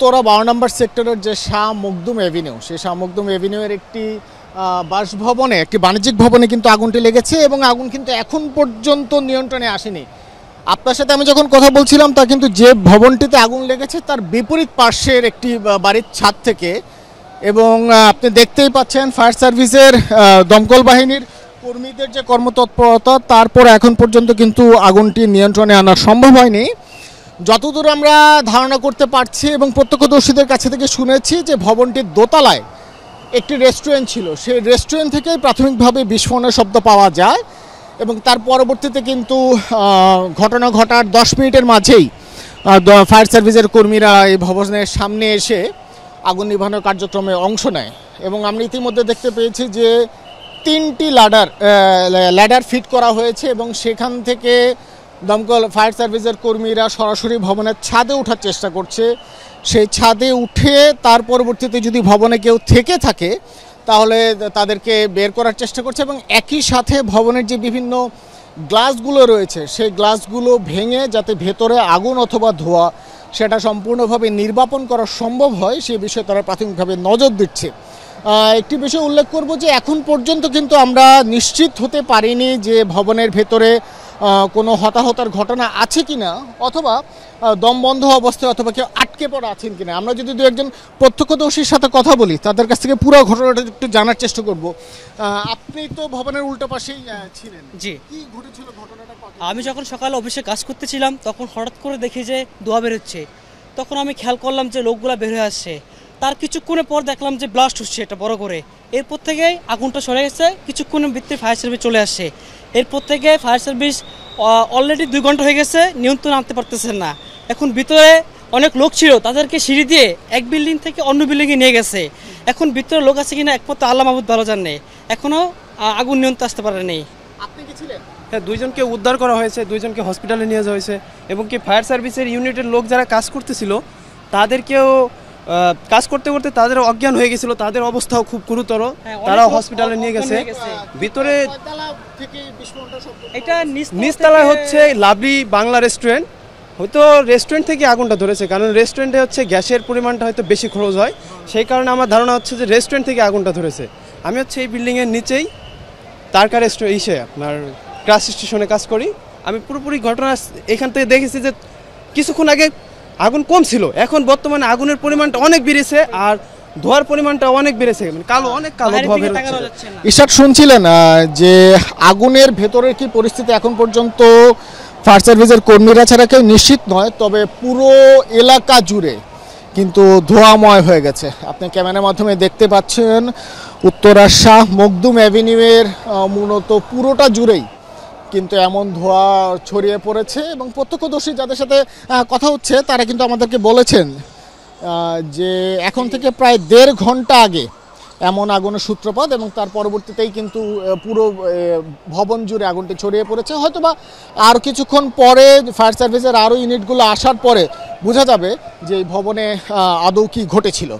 উত্তরা 12 নম্বর সেক্টরের যে শাহ মখদুম এভিনিউ, সেই শাহ মখদুম এভিনিউয়ের একটি বাসভবনে, একটি বাণিজ্যিক ভবনে কিন্তু আগুনটি লেগেছে এবং আগুন কিন্তু এখন পর্যন্ত নিয়ন্ত্রণে আসেনি। আপনার সাথে আমি যখন কথা বলছিলাম, তা কিন্তু যে ভবনটিতে আগুন লেগেছে তার বিপরীত পার্শ্বের একটি বাড়ির ছাদ থেকে, এবং আপনি দেখতেই পাচ্ছেন ফায়ার সার্ভিসের দমকল বাহিনীর কর্মীদের যে কর্মতৎপরতা, তারপর এখন পর্যন্ত কিন্তু আগুনটি নিয়ন্ত্রণে আনা সম্ভব হয়নি। যতদূর আমরা ধারণা করতে পারছি এবং প্রত্যক্ষদর্শীদের কাছে থেকে শুনেছি যে ভবনটির দোতলায় একটি রেস্টুরেন্ট ছিল, সেই রেস্টুরেন্ট থেকেই প্রাথমিকভাবে বিস্ফোরণের শব্দ পাওয়া যায় এবং তার পরবর্তীতে কিন্তু ঘটনা ঘটার 10 মিনিটের মাঝেই ফায়ার সার্ভিসের কর্মীরা এই ভবনের সামনে এসে আগুন নিভানোর কার্যক্রমে অংশ নেয়। এবং আমরা ইতিমধ্যে দেখতে পেয়েছি যে 3টি ল্যাডার ফিট করা হয়েছে এবং সেখান থেকে দমকল ফায়ার সার্ভিসের কর্মীরা সরাসরি ভবনের ছাদে ওঠার চেষ্টা করছে। সেই ছাদে উঠে তার পরবর্তীতে যদি ভবনে কেউ থেকে থাকে তাহলে তাদেরকে বের করার চেষ্টা করছে, এবং একই সাথে ভবনের যে বিভিন্ন গ্লাসগুলো রয়েছে সেই গ্লাসগুলো ভেঙে যাতে ভেতরে আগুন অথবা ধোঁয়া সেটা সম্পূর্ণভাবে নির্বাপন করা সম্ভব হয় সে বিষয়ে তারা প্রাথমিকভাবে নজর দিচ্ছে। একটি বিষয় উল্লেখ করব যে এখন পর্যন্ত কিন্তু আমরা নিশ্চিত হতে পারিনি যে ভবনের ভেতরে কোনো হতাহতার ঘটনা আছে কিনা, অথবা দমবন্ধ অবস্থায় অথবা কেউ আটকে পড়া আছেন কিনা। আমরা যদি দু একজন প্রত্যক্ষদর্শীর সাথে কথা বলি, তাদের কাছ থেকে পুরো ঘটনাটা একটু জানার চেষ্টা করব। আপনি তো ভবনের উল্টো পাশেই ছিলেন। জি, কি ঘটেছিল ঘটনাটা? আমি যখন সকালে অফিসে কাজ করতেছিলাম তখন হঠাৎ করে দেখি যে ধোঁয়া বেরোচ্ছে। তখন আমি খেয়াল করলাম যে লোকগুলা বের হয়ে আসছে। তার কিছুক্ষণের পর দেখলাম যে ব্লাস্ট হচ্ছে এটা বড় করে। এরপর থেকেই আগুনটা সরে গেছে, কিছুক্ষণের ভিতরে ফায়ার সার্ভিস চলে আসছে। এরপর থেকে ফায়ার সার্ভিস অলরেডি 2 ঘন্টা হয়ে গেছে, নিয়ন্ত্রণ আনতে পারতেছেন না। এখন ভিতরে অনেক লোক ছিল, তাদেরকে সিঁড়ি দিয়ে এক বিল্ডিং থেকে অন্য বিল্ডিংয়ে নিয়ে গেছে। এখন ভিতরে লোক আছে কিনা একমাত্র আল্লাহ মাহবুদ ভালো জানে। এখনও আগুন নিয়ন্ত্রণ আসতে পারেনি। আপনি কি ছিলেন? হ্যাঁ, 2 জনকে উদ্ধার করা হয়েছে, 2 জনকে হসপিটালে নিয়ে যাওয়া হয়েছে, এবং কি ফায়ার সার্ভিসের ইউনিটের লোক যারা কাজ করতেছিল তাদেরকেও কাজ করতে করতে তাদের অজ্ঞান হয়ে গেছিল, তাদের অবস্থাও খুব গুরুতর, তারাও হসপিটালে নিয়ে গেছে। ভিতরে এটা নিচতলায় হচ্ছে লাভলি বাংলা রেস্টুরেন্ট। হয়তো রেস্টুরেন্ট থেকে আগুনটা ধরেছে, কারণ রেস্টুরেন্টে হচ্ছে গ্যাসের পরিমাণটা হয়তো বেশি খরচ হয়, সেই কারণে আমার ধারণা হচ্ছে যে রেস্টুরেন্ট থেকে আগুনটা ধরেছে। আমি হচ্ছে এই বিল্ডিংয়ের নিচেই তারকা রেস্টুরেন্ট আপনার ক্রাশ স্টেশনে কাজ করি। আমি পুরোপুরি ঘটনা এখান থেকে দেখেছি যে কিছুক্ষণ আগে আগুন কম ছিল, এখন বর্তমানে আগুনের পরিমাণটা অনেক বেড়েছে আর ধোঁয়ার পরিমাণটা অনেক বেড়েছে, মানে অনেক কালো ধোঁয়া বের হচ্ছে। ইশাক, শুনছিলেন যে আগুনের ভেতরের কি পরিস্থিতি এখন পর্যন্ত ফায়ার সার্ভিসের কর্মীরা ছাড়া কেউ নিশ্চিত নয়, তবে পুরো এলাকা জুড়ে কিন্তু ধোঁয়াময় হয়ে গেছে। আপনি ক্যামেরার মাধ্যমে দেখতে পাচ্ছেন উত্তরা শাহ মখদুম অ্যাভিনিউয়ের মূলত পুরোটা জুড়েই কিন্তু এমন ধোঁয়া ছড়িয়ে পড়েছে, এবং প্রত্যক্ষদর্শী যাদের সাথে কথা হচ্ছে তারা কিন্তু আমাদেরকে বলেছেন যে এখন থেকে প্রায় 1.5 ঘন্টা আগে এমন আগুনের সূত্রপাত, এবং তার পরবর্তীতেই কিন্তু পুরো ভবন জুড়ে আগুনটি ছড়িয়ে পড়েছে। হয়তোবা আর কিছুক্ষণ পরে ফায়ার সার্ভিসের আরও ইউনিটগুলো আসার পরে বোঝা যাবে যে এই ভবনে আদৌ কি ঘটেছিল।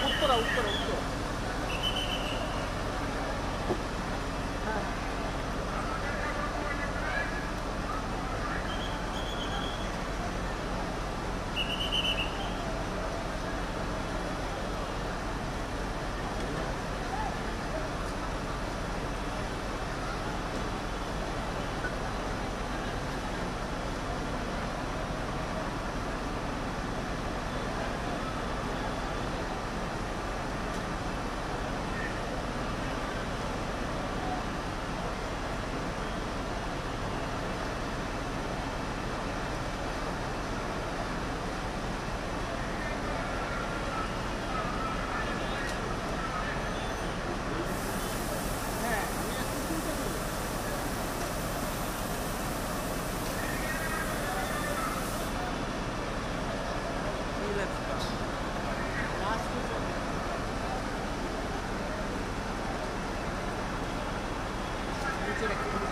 উত্তরা क्लास